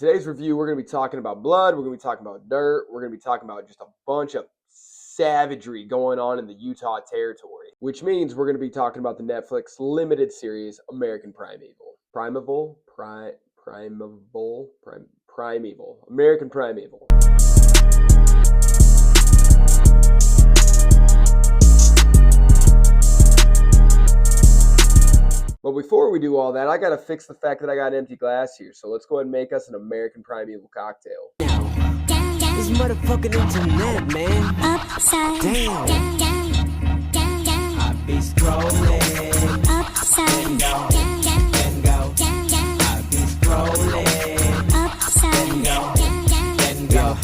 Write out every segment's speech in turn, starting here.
today's review, we're going to be talking about blood, we're going to be talking about dirt, we're going to be talking about just a bunch of savagery going on in the Utah territory, which means we're going to be talking about the Netflix limited series American Primeval. Primeval. American Primeval. But before we do all that, I gotta fix the fact that I got an empty glass here. So let's go ahead and make us an American Primeval cocktail. This motherfucking internet, man. Upside Damn. down, I be scrolling. upside Go. down, Then go. I be scrolling. upside down, Then go.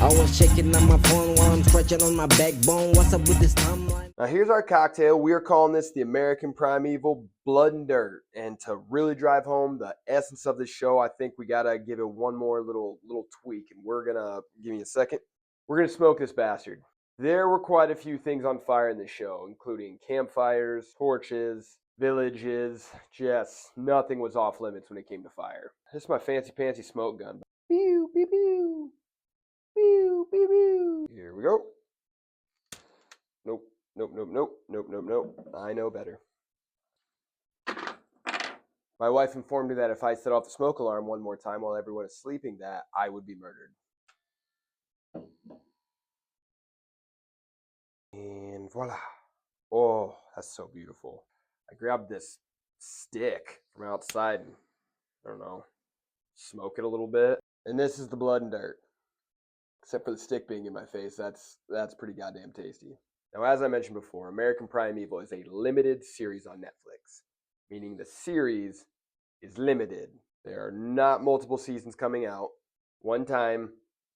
I was checking on my phone while I'm stretching on my backbone. What's up with this timeline? Now here's our cocktail. We are calling this the American Primeval Blood and Dirt. And to really drive home the essence of this show, I think we gotta give it one more little tweak. And we're gonna give me a second. We're gonna smoke this bastard. There were quite a few things on fire in this show, including campfires, torches, villages. Just nothing was off limits when it came to fire. This is my fancy pantsy smoke gun. Pew pew pew. Pew pew pew. Here we go. Nope. Nope. I know better. My wife informed me that if I set off the smoke alarm one more time while everyone is sleeping, that I would be murdered. And voila. Oh, that's so beautiful. I grabbed this stick from outside and, I don't know, smoke it a little bit. And this is the blood and dirt. Except for the stick being in my face, that's pretty goddamn tasty. Now, as I mentioned before, American Primeval is a limited series on Netflix, meaning the series is limited. There are not multiple seasons coming out. One time,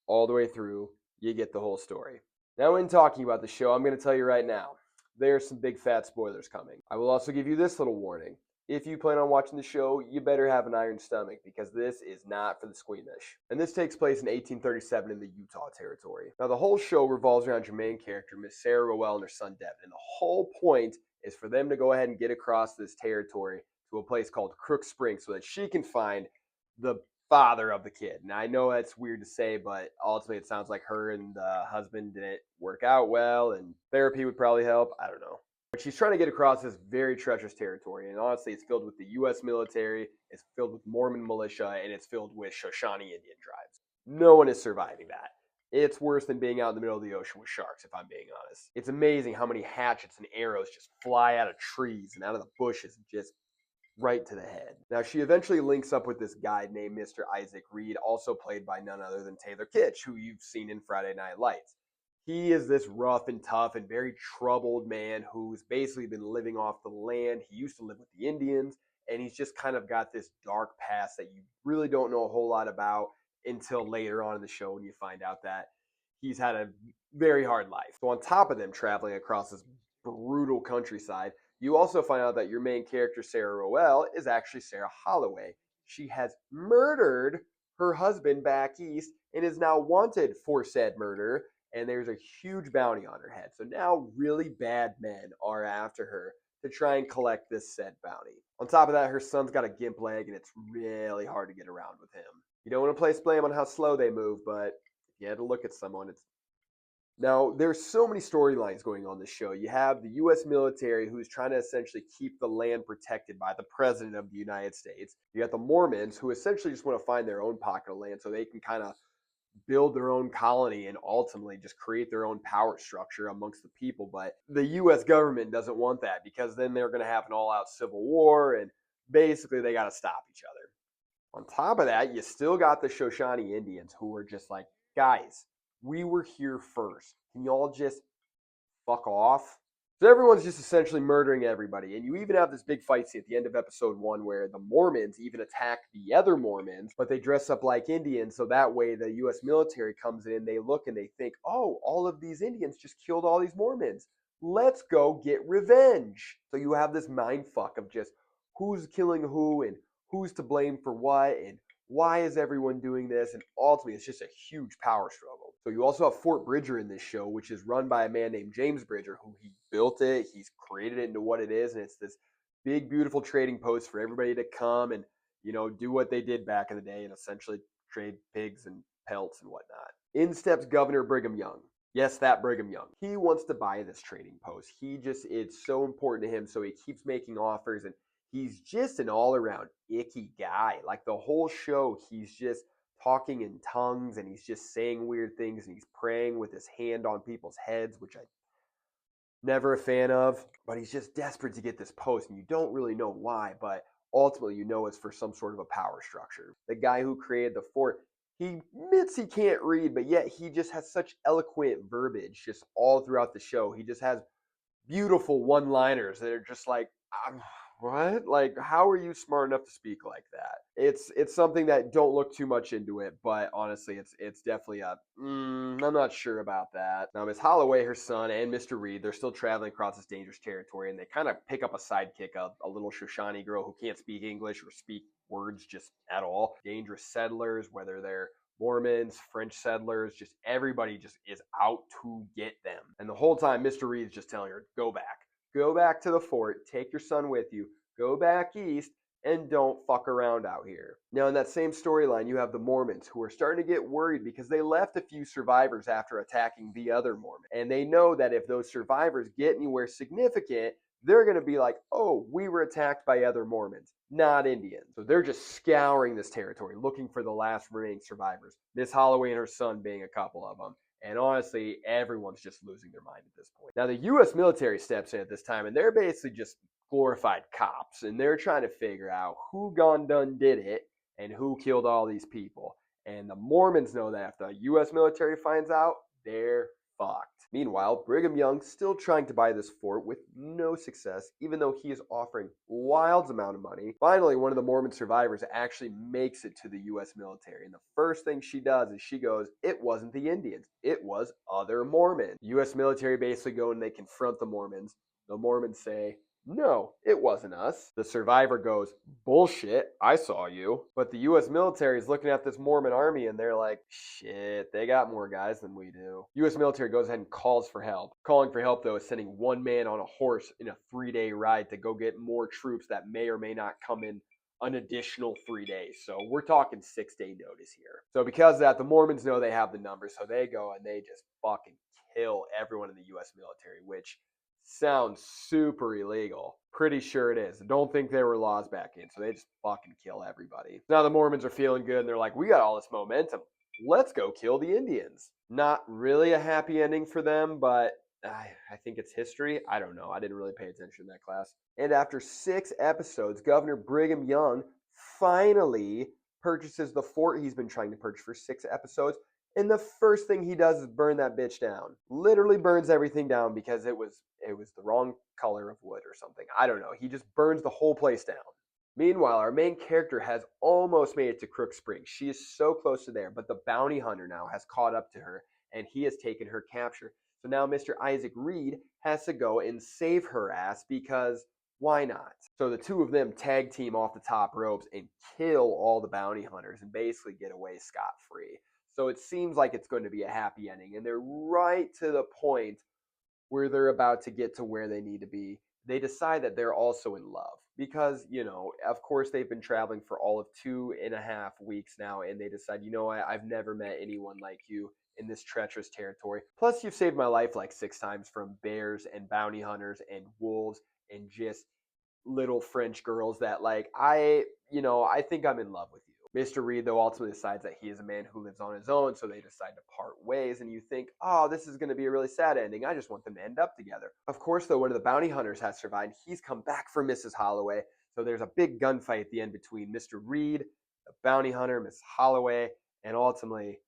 all the way through, you get the whole story. Now, in talking about the show, I'm going to tell you right now, there's some big fat spoilers coming. I will also give you this little warning. If you plan on watching the show, you better have an iron stomach because this is not for the squeamish. And this takes place in 1837 in the Utah territory. Now, the whole show revolves around your main character, Miss Sarah Rowell, and her son Devin. And the whole point is for them to go ahead and get across this territory to a place called Crook Springs so that she can find the father of the kid. Now, I know that's weird to say, but ultimately it sounds like her and the husband didn't work out well, and therapy would probably help. I don't know. But she's trying to get across this very treacherous territory, and honestly, it's filled with the U.S. military, it's filled with Mormon militia, and it's filled with Shoshone Indian tribes. No one is surviving that. It's worse than being out in the middle of the ocean with sharks, if I'm being honest. It's amazing how many hatchets and arrows just fly out of trees and out of the bushes and just right to the head. Now, she eventually links up with this guy named Mr. Isaac Reed, also played by none other than Taylor Kitsch, who you've seen in Friday Night Lights. He is this rough and tough and very troubled man who's basically been living off the land. He used to live with the Indians, and he's just kind of got this dark past that you really don't know a whole lot about until later on in the show when you find out that he's had a very hard life. So on top of them traveling across this brutal countryside, you also find out that your main character, Sarah Rowell, is actually Sarah Holloway. She has murdered her husband back east and is now wanted for said murder. And there's a huge bounty on her head. So now really bad men are after her to try and collect this said bounty. On top of that, her son's got a gimp leg, and it's really hard to get around with him. You don't want to place blame on how slow they move, but if you had to look at someone, it's... Now, there's so many storylines going on this show. You have the U.S. military who's trying to essentially keep the land protected by the President of the United States. You got the Mormons who essentially just want to find their own pocket of land so they can kind of build their own colony and ultimately just create their own power structure amongst the people. But the U.S. government doesn't want that because then they're going to have an all-out civil war, and basically they got to stop each other. On top of that, you still got the Shoshone Indians who are just like, guys, we were here first. Can y'all just fuck off? So everyone's just essentially murdering everybody. And you even have this big fight scene at the end of episode 1 where the Mormons even attack the other Mormons, but they dress up like Indians. So that way the U.S. military comes in, they look and they think, oh, all of these Indians just killed all these Mormons. Let's go get revenge. So you have this mind fuck of just who's killing who and who's to blame for what and why is everyone doing this? And ultimately, it's just a huge power struggle. So you also have Fort Bridger in this show, which is run by a man named James Bridger, who he built it. He's created it into what it is. And it's this big, beautiful trading post for everybody to come and do what they did back in the day and essentially trade pigs and pelts and whatnot. In steps Governor Brigham Young. Yes, that Brigham Young. He wants to buy this trading post. It's so important to him, so he keeps making offers, and he's just an all-around icky guy. Like the whole show, he's just talking in tongues, and he's just saying weird things, and he's praying with his hand on people's heads, which I never a fan of, but he's just desperate to get this post, and you don't really know why, but ultimately it's for some sort of a power structure. The guy who created the fort, he admits he can't read, but yet he just has such eloquent verbiage just all throughout the show. He just has beautiful one-liners that are just like, what? Like, how are you smart enough to speak like that? It's something that don't look too much into it, but honestly, it's definitely I'm not sure about that. Now, Miss Holloway, her son, and Mr. Reed, they're still traveling across this dangerous territory, and they kind of pick up a sidekick, a little Shoshani girl who can't speak English or speak words just at all. Dangerous settlers, whether they're Mormons, French settlers, just everybody just is out to get them. And the whole time, Mr. Reed's just telling her, go back. Go back to the fort, take your son with you, go back east, and don't fuck around out here. Now, in that same storyline, you have the Mormons, who are starting to get worried because they left a few survivors after attacking the other Mormon. And they know that if those survivors get anywhere significant, they're going to be like, oh, we were attacked by other Mormons, not Indians. So they're just scouring this territory, looking for the last remaining survivors. Miss Holloway and her son being a couple of them. And honestly, everyone's just losing their mind at this point. Now, the U.S. military steps in at this time, and they're basically just glorified cops. And they're trying to figure out who gone done did it and who killed all these people. And the Mormons know that if the U.S. military finds out, they're fucked. Meanwhile, Brigham Young still trying to buy this fort with no success, even though he is offering wild amount of money. Finally, one of the Mormon survivors actually makes it to the U.S. military, and the first thing she does is she goes, it wasn't the Indians, it was other Mormons. The U.S. military basically go and they confront the Mormons. The Mormons say, no, it wasn't us. The survivor goes, bullshit, I saw you. But the U.S. military is looking at this Mormon army and they're like, shit, they got more guys than we do. U.S. military goes ahead and calls for help. Calling for help, though, is sending one man on a horse in a 3-day ride to go get more troops that may or may not come in an additional 3 days. So we're talking 6-day notice here. So because of that, the Mormons know they have the numbers, so they go and they just fucking kill everyone in the U.S. military, which sounds super illegal. Pretty sure it is. Don't think there were laws back in, so they just fucking kill everybody. Now the Mormons are feeling good, and they're like, we got all this momentum. Let's go kill the Indians. Not really a happy ending for them, but I think it's history. I don't know. I didn't really pay attention in that class. And after 6 episodes, Governor Brigham Young finally purchases the fort he's been trying to purchase for 6 episodes. And the first thing he does is burn that bitch down. Literally burns everything down because it was the wrong color of wood or something. I don't know. He just burns the whole place down. Meanwhile, our main character has almost made it to Crook Springs. She is so close to there, but the bounty hunter now has caught up to her, and he has taken her capture. So now Mr. Isaac Reed has to go and save her ass because why not? So the two of them tag team off the top ropes and kill all the bounty hunters and basically get away scot-free. So it seems like it's going to be a happy ending, and they're right to the point where they're about to get to where they need to be. They decide that they're also in love because, of course, they've been traveling for all of 2.5 weeks now, and they decide, I've never met anyone like you in this treacherous territory. Plus, you've saved my life like 6 times from bears and bounty hunters and wolves and just little French girls that, I think I'm in love with you. Mr. Reed, though, ultimately decides that he is a man who lives on his own, so they decide to part ways, and you think, oh, this is going to be a really sad ending. I just want them to end up together. Of course, though, one of the bounty hunters has survived. He's come back for Mrs. Holloway, so there's a big gunfight at the end between Mr. Reed, the bounty hunter, Miss Holloway, and ultimately,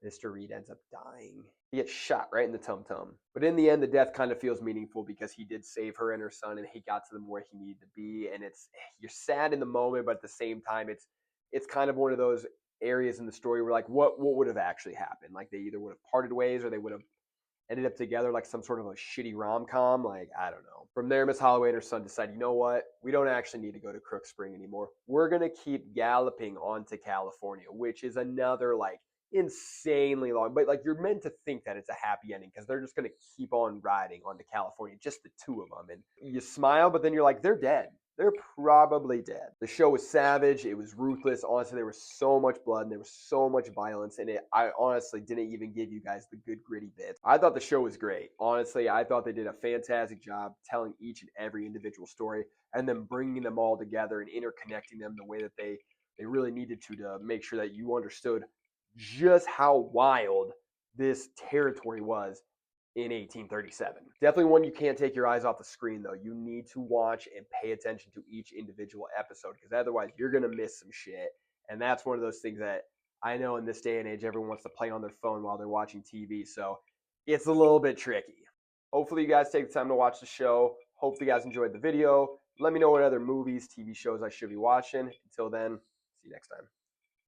Mr. Reed ends up dying. He gets shot right in the tum-tum. But in the end, the death kind of feels meaningful because he did save her and her son, and he got to them where he needed to be. And you're sad in the moment, but at the same time, it's kind of one of those areas in the story where, what would have actually happened? Like, they either would have parted ways or they would have ended up together like some sort of a shitty rom-com. I don't know. From there, Miss Holloway and her son decide, you know what? We don't actually need to go to Crook Spring anymore. We're going to keep galloping on to California, which is another, insanely long, but you're meant to think that it's a happy ending because they're just going to keep on riding on to California, just the two of them, and you smile, but then you're like, they're dead. they're probably dead. The show was savage. It was ruthless. Honestly, there was so much blood and there was so much violence in it. I honestly didn't even give you guys the good gritty bits. I thought the show was great. Honestly, I thought they did a fantastic job telling each and every individual story and then bringing them all together and interconnecting them the way that they really needed to make sure that you understood just how wild this territory was in 1837. Definitely one you can't take your eyes off the screen, though. You need to watch and pay attention to each individual episode because otherwise you're going to miss some shit. And that's one of those things that I know in this day and age, everyone wants to play on their phone while they're watching TV. So it's a little bit tricky. Hopefully, you guys take the time to watch the show. Hopefully, you guys enjoyed the video. Let me know what other movies, TV shows I should be watching. Until then, see you next time.